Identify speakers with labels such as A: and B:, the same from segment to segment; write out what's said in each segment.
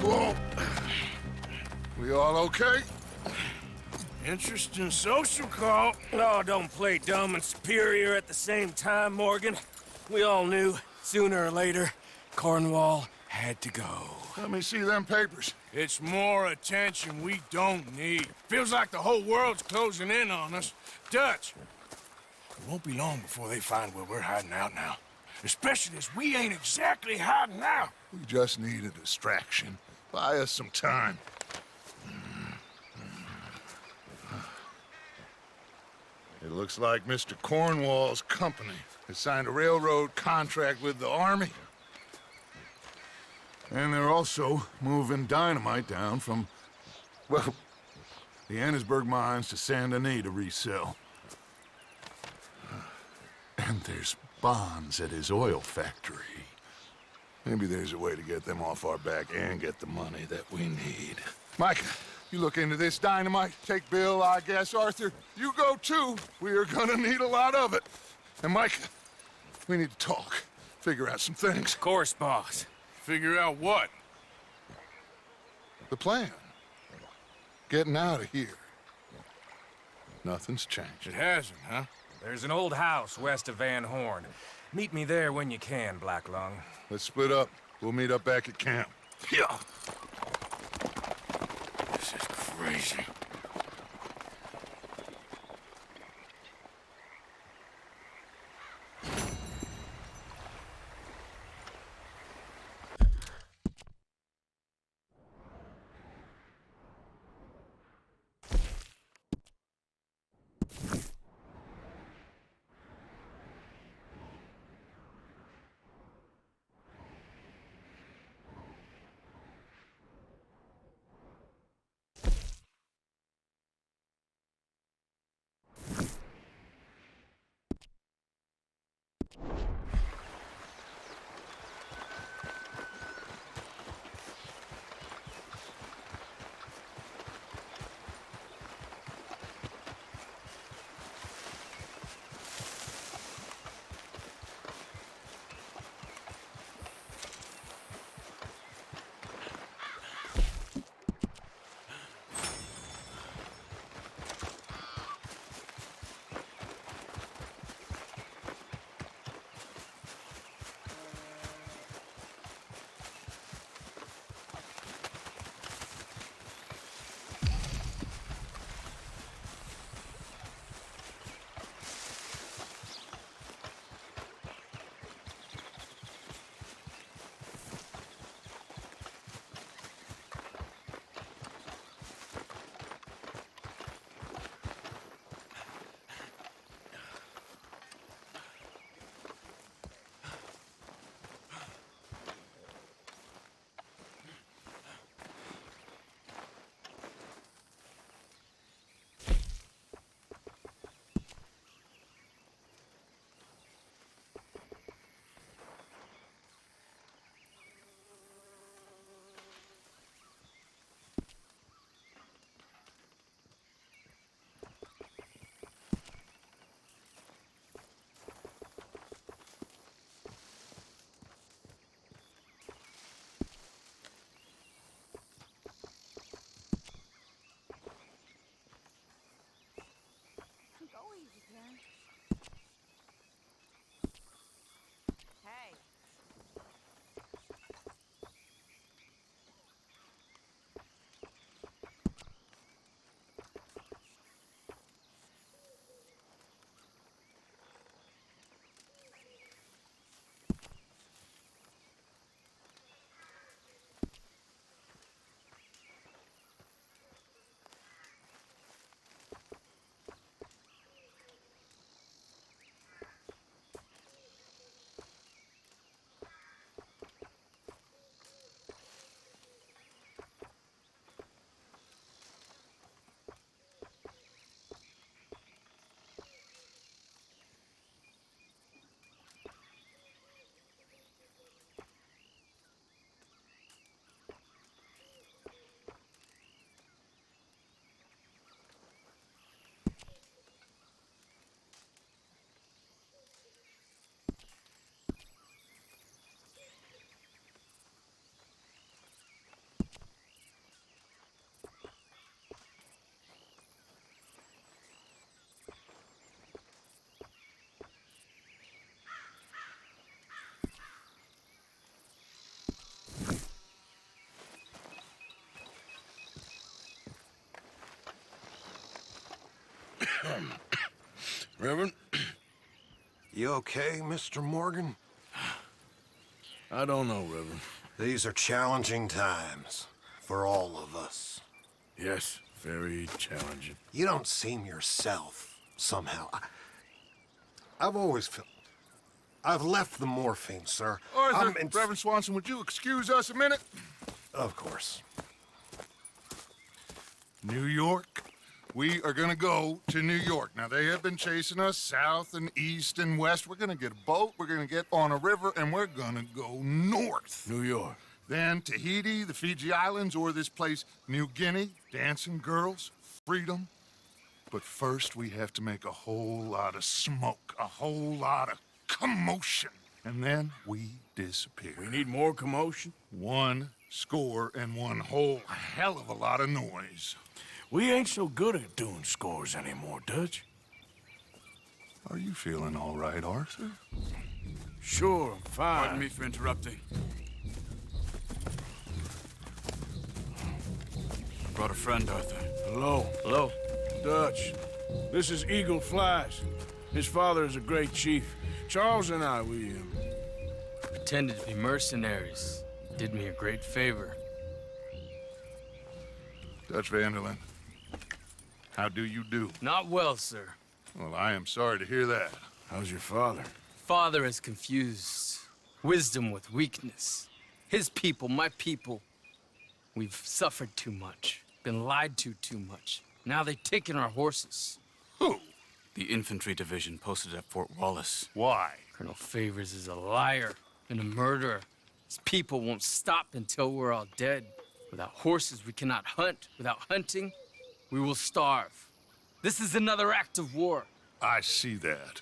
A: Whoa. We all okay?
B: Interesting social call.
C: Oh, don't play dumb and superior at the same time, Morgan. We all knew, sooner or later, Cornwall had to go.
A: Let me see them papers.
B: It's more attention we don't need. Feels like the whole world's closing in on us. Dutch, it won't be long before they find where we're hiding out now. Especially as we ain't exactly hiding out.
A: We just need a distraction. Buy us some time. It looks like Mr. Cornwall's company has signed a railroad contract with the Army. And they're also moving dynamite down from, well, the Annesburg mines to Saint Denis to resell. And there's bonds at his oil factory. Maybe there's a way to get them off our back and get the money that we need. Mike, you look into this dynamite. Take Bill, I guess. Arthur, you go too. We are gonna need a lot of it. And Mike, we need to talk. Figure out some things.
C: Of course, boss.
B: Figure out what?
A: The plan. Getting out of here. Nothing's changed.
B: It hasn't, huh?
C: There's an old house west of Van Horn. Meet me there when you can, Black Lung.
A: Let's split up. We'll meet up back at camp.
B: Yeah. This is crazy. Reverend?
D: You okay, Mr. Morgan?
B: I don't know, Reverend.
D: These are challenging times for all of us.
B: Yes, very challenging.
D: You don't seem yourself, somehow. I've always felt... I've left the morphine, sir.
A: Arthur, Reverend Swanson, would you excuse us a minute?
D: Of course.
A: New York. We are gonna go to New York. Now, they have been chasing us south and east and west. We're gonna get a boat, we're gonna get on a river, and we're gonna go north.
B: New York.
A: Then Tahiti, the Fiji Islands, or this place, New Guinea, dancing girls, freedom. But first, we have to make a whole lot of smoke, a whole lot of commotion. And then we disappear.
B: We need more commotion?
A: 1 score and 1 whole hell of a lot of noise.
B: We ain't so good at doing scores anymore, Dutch.
A: Are you feeling all right, Arthur?
B: Sure, I'm fine.
E: Pardon me for interrupting. Brought a friend, Arthur.
B: Hello.
C: Hello.
B: Dutch. This is Eagle Flies. His father is a great chief. Charles and I, we
C: Pretended to be mercenaries. Did me a great favor.
A: Dutch Vanderlyn, how do you do?
C: Not well, sir.
A: Well, I am sorry to hear that.
B: How's your father?
C: Father has confused wisdom with weakness. His people, my people, we've suffered too much, been lied to too much. Now they've taken our horses.
A: Who?
E: The infantry division posted at Fort Wallace.
A: Why?
C: Colonel Favors is a liar and a murderer. His people won't stop until we're all dead. Without horses, we cannot hunt. Without hunting, we will starve. This is another act of war.
A: I see that.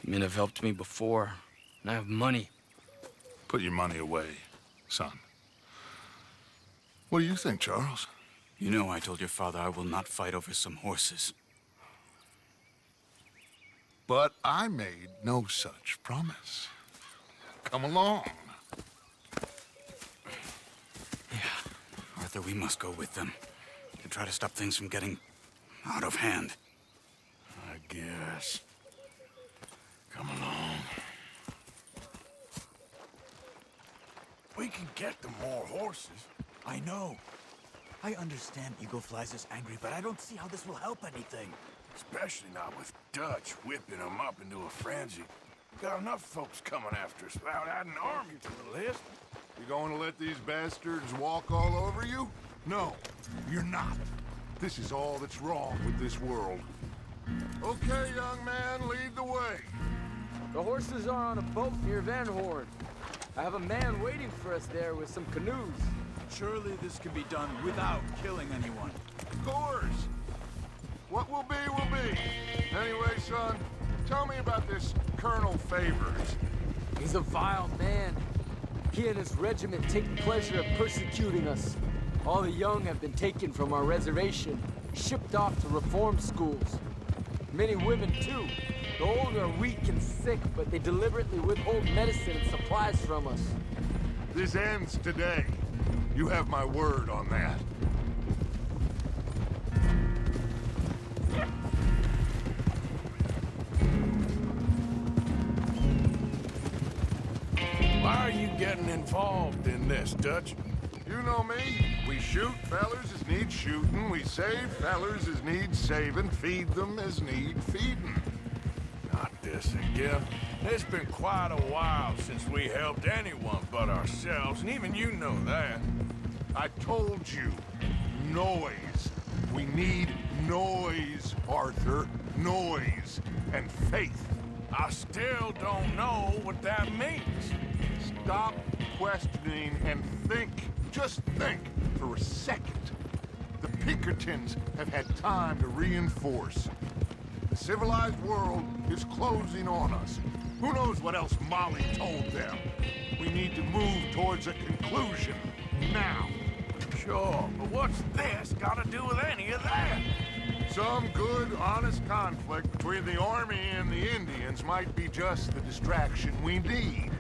C: Men have helped me before, and I have money.
A: Put your money away, son. What do you think, Charles?
E: You know I told your father I will not fight over some horses.
A: But I made no such promise. Come along.
E: Arthur, we must go with them to try to stop things from getting out of hand.
B: I guess. Come along. We can get them more horses.
F: I know. I understand Eagle Flies is angry, but I don't see how this will help anything.
B: Especially not with Dutch whipping them up into a frenzy. Got enough folks coming after us without adding an army to the list.
A: You going to let these bastards walk all over you? No, you're not. This is all that's wrong with this world. Okay, young man, lead the way.
C: The horses are on a boat near Van Horn. I have a man waiting for us there with some canoes.
F: Surely this can be done without killing anyone.
A: Of course. What will be, will be. Anyway, son, tell me about this Colonel Favors.
G: He's a vile man. He and his regiment take pleasure in persecuting us. All the young have been taken from our reservation, shipped off to reform schools. Many women, too. The old are weak and sick, but they deliberately withhold medicine and supplies from us.
A: This ends today. You have my word on that.
B: Why are you getting involved in this, Dutch?
A: You know me. We shoot fellers as need shooting. We save fellers as need saving. Feed them as need feeding.
B: Not this again. It's been quite a while since we helped anyone but ourselves, and even you know that.
A: I told you. Noise. We need noise, Arthur. Noise and faith.
B: I still don't know what that means.
A: Stop questioning and think. Just think for a second. The Pinkertons have had time to reinforce. The civilized world is closing on us. Who knows what else Molly told them? We need to move towards a conclusion now.
B: Sure, but what's this got to do with any of that?
A: Some good, honest conflict between the army and the Indians might be just the distraction we need.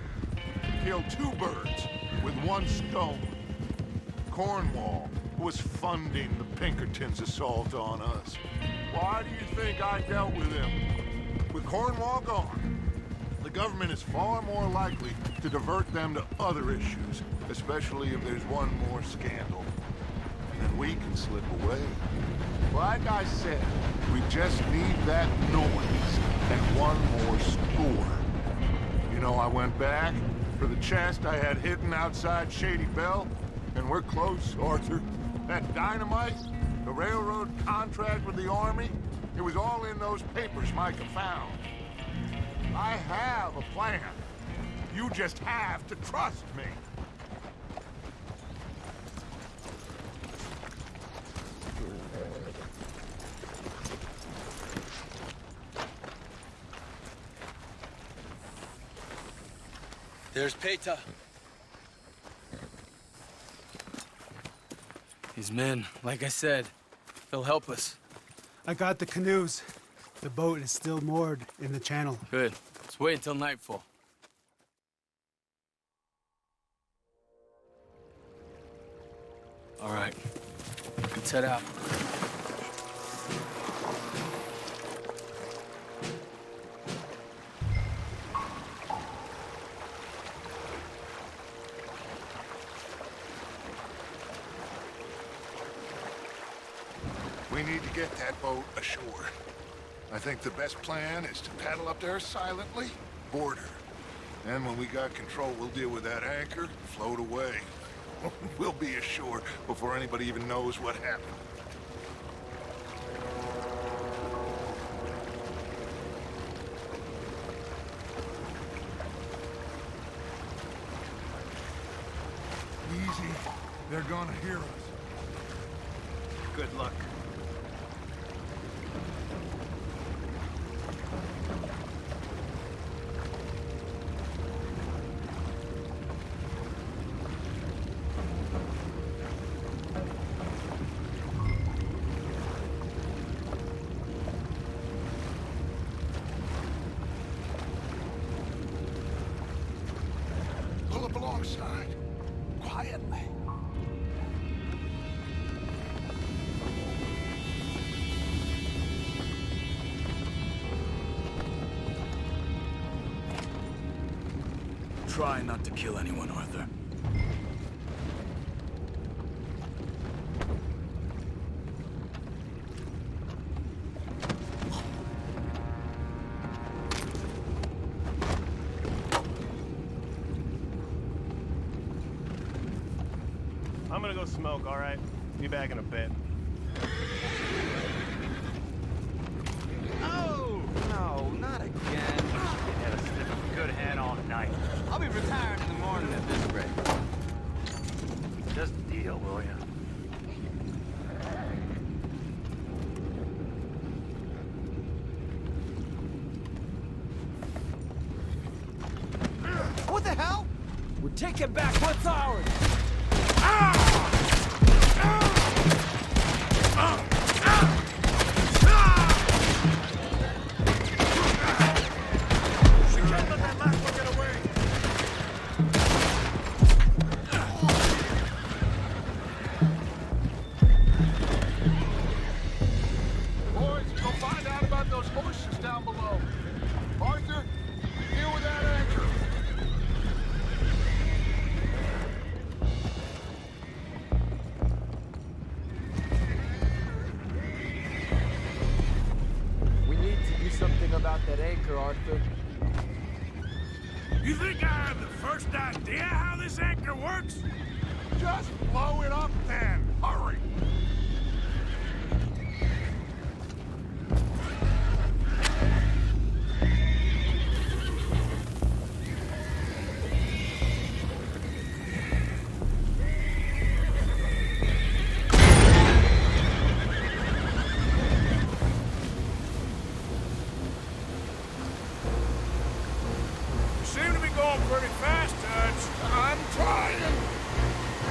A: Kill 2 birds with 1 stone. Cornwall was funding the Pinkertons' assault on us, Why do you think I dealt with him? With Cornwall gone, the government is far more likely to divert them to other issues, especially if there's one more scandal. And then we can slip away. Like I said, we just need that noise and one more score. You know, I went back for the chest I had hidden outside Shady Bell, and we're close, Arthur. That dynamite, the railroad contract with the Army, it was all in those papers Micah found. I have a plan. You just have to trust me.
C: There's Peta. These men, like I said, they'll help us.
H: I got the canoes. The boat is still moored in the channel.
C: Good. Let's wait until nightfall. All right. Let's head out.
A: We need to get that boat ashore. I think the best plan is to paddle up there silently, board her. Then when we got control, we'll deal with that anchor, float away. We'll be ashore before anybody even knows what happened. Easy. They're gonna hear us. Good luck. Pull up alongside. Quietly.
E: Try not to kill anyone, Arthur.
I: I'm gonna go smoke, all right? Be back in a bit.
J: Oh, no, not again.
I: Had a sniff of good head all night.
J: I'll be retired in the morning at this rate.
I: Just deal, will ya?
J: What the hell?
G: We're taking back what's ours!
A: Boys, go find out about those horses down below. Arthur, deal with that anchor.
G: We need to do something about that anchor, Arthur.
B: You think I have the first idea how this anchor works?
A: Just blow it up then. Hurry.
B: You seem to be going pretty fast, Dutch.
A: I'm trying.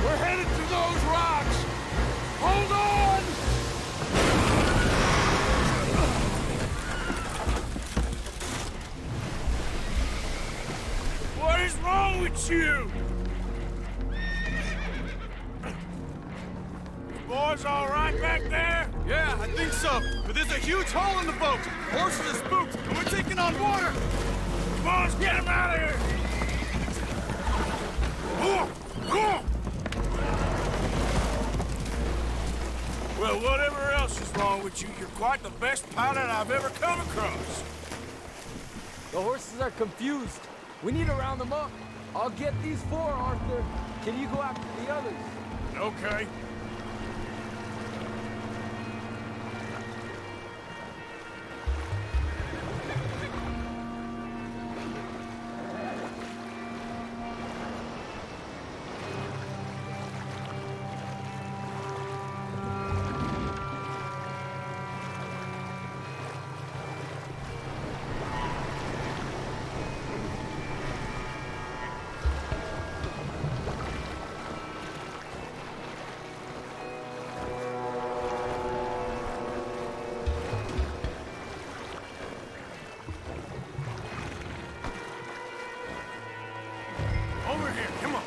A: We're headed to those rocks. Hold on.
B: What is wrong with you? Boys all right back there? Yeah, I think so. But there's a huge hole in the boat. Horses are spooked, and we're taking on water. Come on, let's get him out of here. Well, whatever else is wrong with you, you're quite the best pilot I've ever come across.
G: The horses are confused. We need to round them up. I'll get these 4, Arthur. Can you go after the others?
B: Okay. Over here, come on.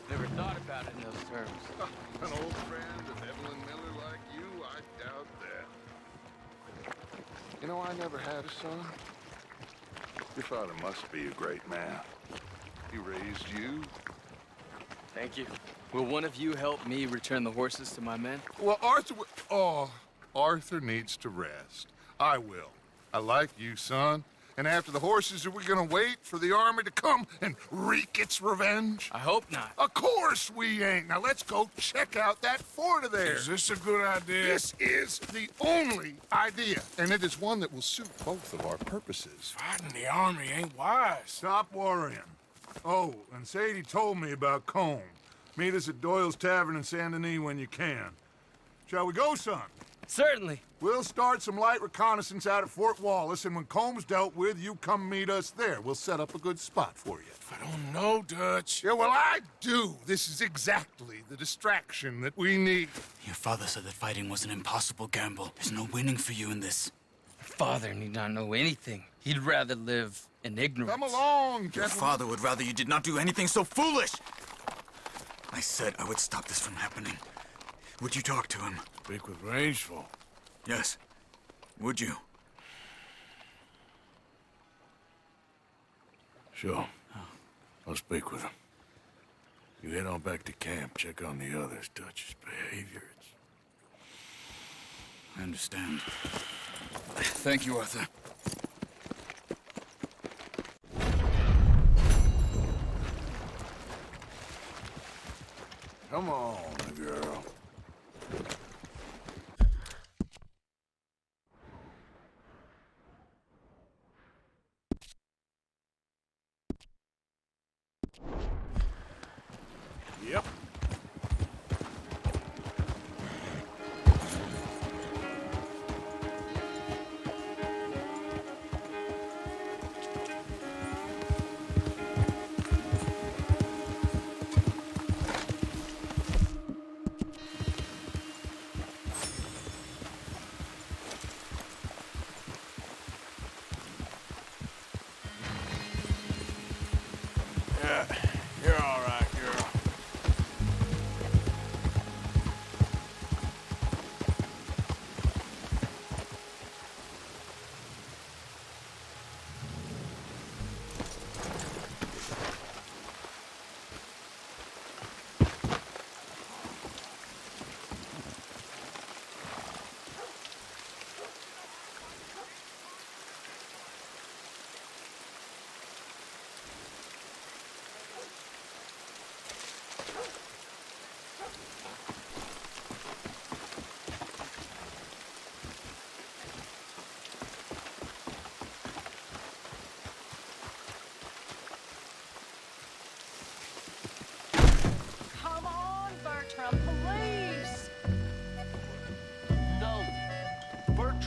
C: Never thought about it in those terms.
A: An old friend of Evelyn Miller like you, I doubt that. You know, I never had a son. Your father must be a great man. He raised you.
C: Thank you. Will one of you help me return the horses to my men?
A: Well, Arthur... Oh, Arthur needs to rest. I will. I like you, son. And after the horses, are we gonna wait for the army to come and wreak its revenge?
C: I hope not.
A: Of course we ain't. Now let's go check out that fort of theirs.
B: Is this a good idea?
A: This is the only idea, and it is one that will suit both of our purposes.
B: Fighting the army ain't wise.
A: Stop worrying. Oh, and Sadie told me about Combe. Meet us at Doyle's Tavern in Saint Denis when you can. Shall we go, son?
C: Certainly.
A: We'll start some light reconnaissance out at Fort Wallace, and when Comb's dealt with, you come meet us there. We'll set up a good spot for you.
B: I don't know, Dutch.
A: Yeah, well, I do. This is exactly the distraction that we need.
E: Your father said that fighting was an impossible gamble. There's no winning for you in this.
C: Father need not know anything. He'd rather live in ignorance.
A: Come along,
E: Your
A: gentlemen.
E: father would rather you did not do anything so foolish. I said I would stop this from happening. Would you talk to him?
B: Speak with Rangeful.
E: Yes. Would you?
B: Sure. I'll speak with him. You head on back to camp, check on the others. Dutch's behavior,
E: I understand. Thank you, Arthur.
B: Come on, girl. Yep.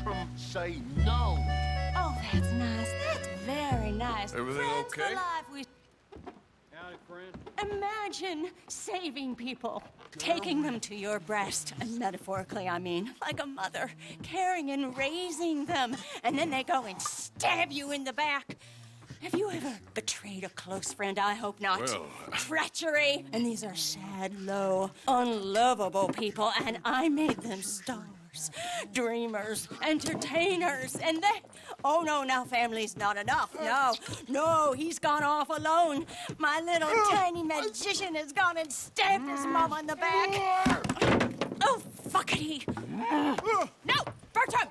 D: Bertram say no.
K: Oh, that's nice. That's very nice.
B: Everything
K: Friends
B: okay?
K: for life. Imagine saving people, taking them to your breast, and metaphorically, I mean, like a mother, caring and raising them, and then they go and stab you in the back. Have you ever betrayed a close friend? I hope not.
B: Well,
K: Treachery. And these are sad, low, unlovable people, and I made them stars. Dreamers, entertainers, and they... Oh, no, now family's not enough. No, he's gone off alone. My little tiny magician has gone and stabbed his mama in the back. Oh, fuckity. No, Bertram!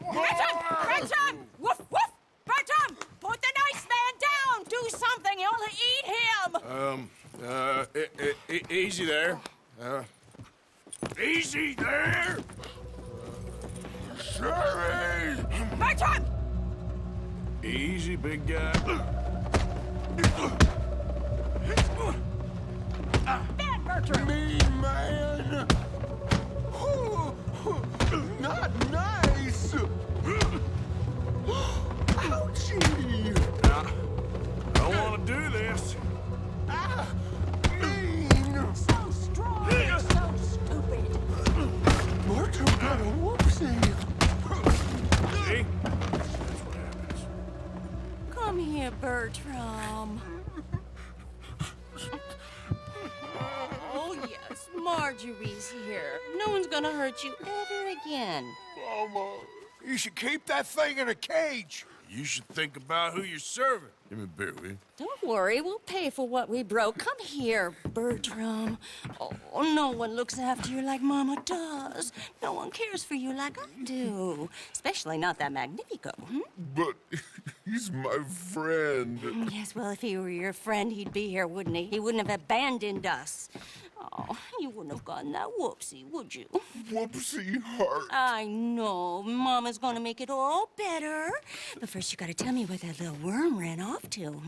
K: Woof, woof! Bertram, put the nice man down! Do something, you'll eat him!
B: Easy there. Easy there! Sherry!
K: Bertram!
B: Easy, big guy.
K: Bad Bertram!
A: Mean man! Not nice! Ouchie!
B: I don't want to do this.
A: Mean!
K: So strong, so stupid.
A: Bertram got a whoopsie!
B: See? That's what happens.
K: Come here, Bertram. Oh, yes, Marjorie's here. No one's gonna hurt you ever again.
A: Mama, you should keep that thing in a cage.
B: You should think about who you're serving. Give me a beer, will you?
K: Don't worry, we'll pay for what we broke. Come here, Bertram. Oh, no one looks after you like Mama does. No one cares for you like I do. Especially not that Magnifico,
A: But he's my friend.
K: Yes, well, if he were your friend, he'd be here, wouldn't he? He wouldn't have abandoned us. Oh, you wouldn't have gotten that whoopsie, would you?
A: Whoopsie heart.
K: I know. Mama's gonna make it all better. But first, you gotta tell me where that little worm ran off to,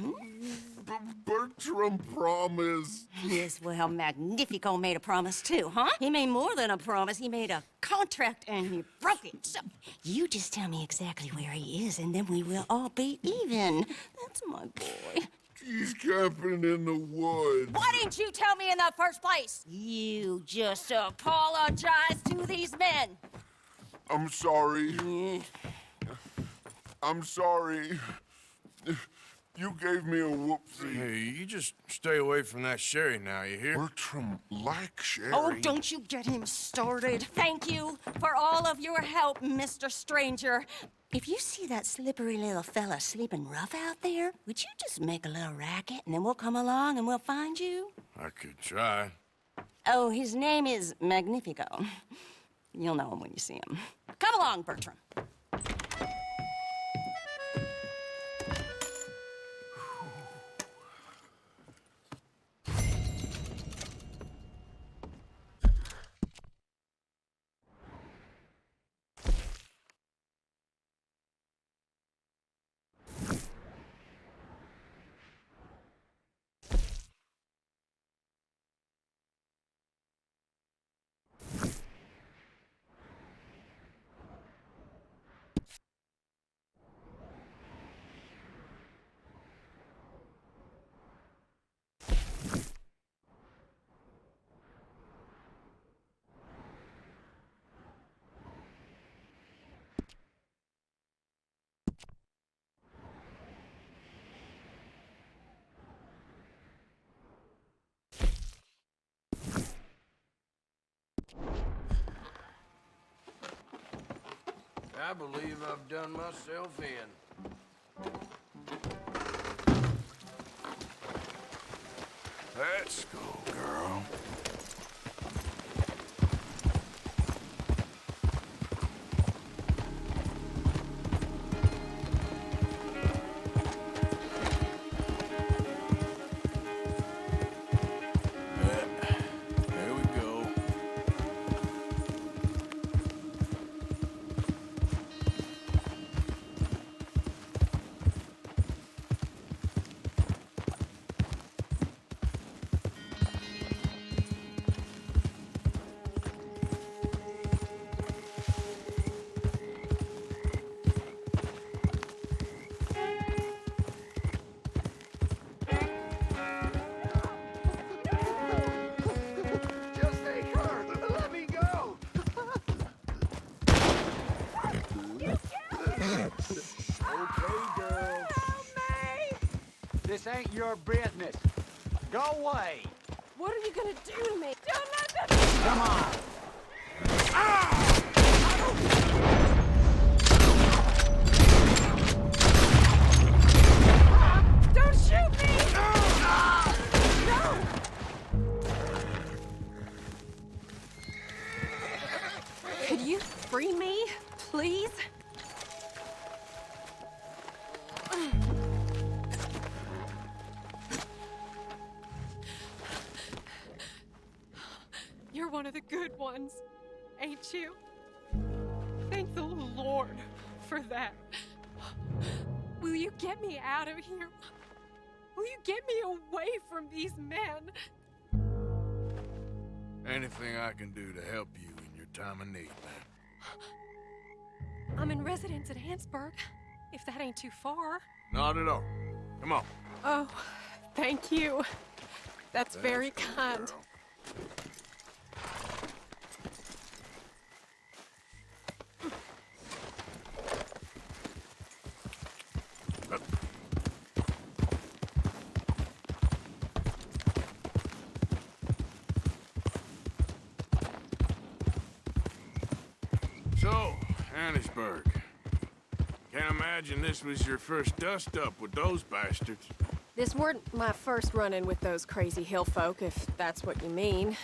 A: Bertram promised.
K: Yes, well, Magnifico made a promise too, huh? He made more than a promise. He made a contract and he broke it. So, you just tell me exactly where he is and then we will all be even. That's my boy.
A: He's camping in the woods.
K: Why didn't you tell me in the first place? You just apologize to these men.
A: I'm sorry. I'm sorry. You gave me a whoopsie.
B: Hey, you just stay away from that sherry now, you hear?
A: Bertram likes Sherry.
K: Oh, don't you get him started. Thank you for all of your help, Mr. Stranger. If you see that slippery little fella sleeping rough out there, would you just make a little racket and then we'll come along and we'll find you?
B: I could try.
K: Oh, his name is Magnifico. You'll know him when you see him. Come along, Bertram.
J: I believe I've done myself in.
B: Let's go, girl. There we go.
F: girl.
L: Help me!
F: This ain't your business. Go away.
L: What are you gonna do to me? Don't let them...
F: Come on.
L: Don't shoot me! No! Could you free me, please? You're one of the good ones, ain't you? Thank the Lord for that. Will you get me out of here? Will you get me away from these men?
B: Anything I can do to help you in your time of need, man.
L: I'm in residence at Hansburg, if that ain't too far.
B: Not at all. Come on.
L: Oh, thank you. That's very kind.
B: Girl. So, Annisburg. Can't imagine this was your first dust-up with those bastards.
L: This weren't my first run-in with those crazy hill folk, if that's what you mean.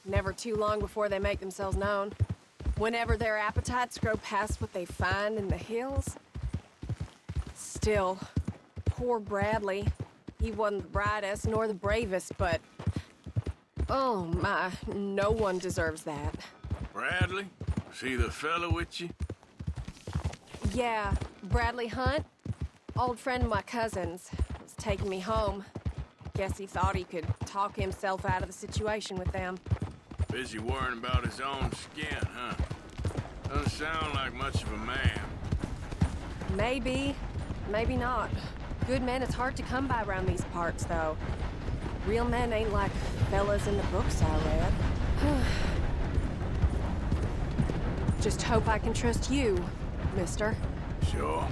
L: Never too long before they make themselves known. Whenever their appetites grow past what they find in the hills. Still, poor Bradley. He wasn't the brightest nor the bravest, but... Oh my, no one deserves that.
B: Bradley? See the fella with you?
L: Yeah, Bradley Hunt. Old friend of my cousin's. Was taking me home. Guess he thought he could talk himself out of the situation with them.
B: Busy worrying about his own skin, huh? Doesn't sound like much of a man.
L: Maybe, maybe not. Good men is hard to come by around these parts, though. Real men ain't like fellas in the books I read. Just hope I can trust you, mister.
B: Sure.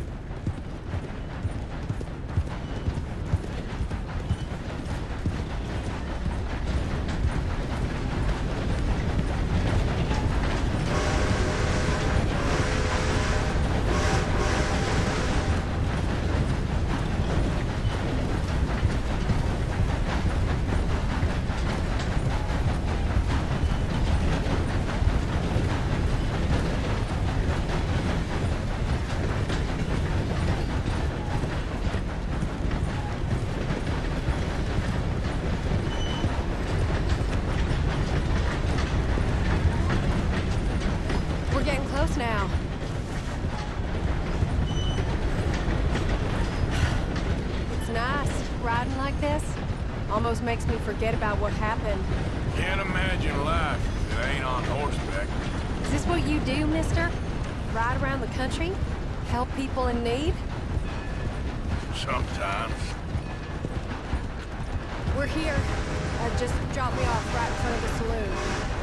L: We're getting close now. It's nice, riding like this. Almost makes me forget about what happened.
B: Can't imagine life if it ain't on horseback.
L: Is this what you do, mister? Ride around the country? Help people in need?
B: Sometimes.
L: We're here. Just drop me off right in front of the saloon.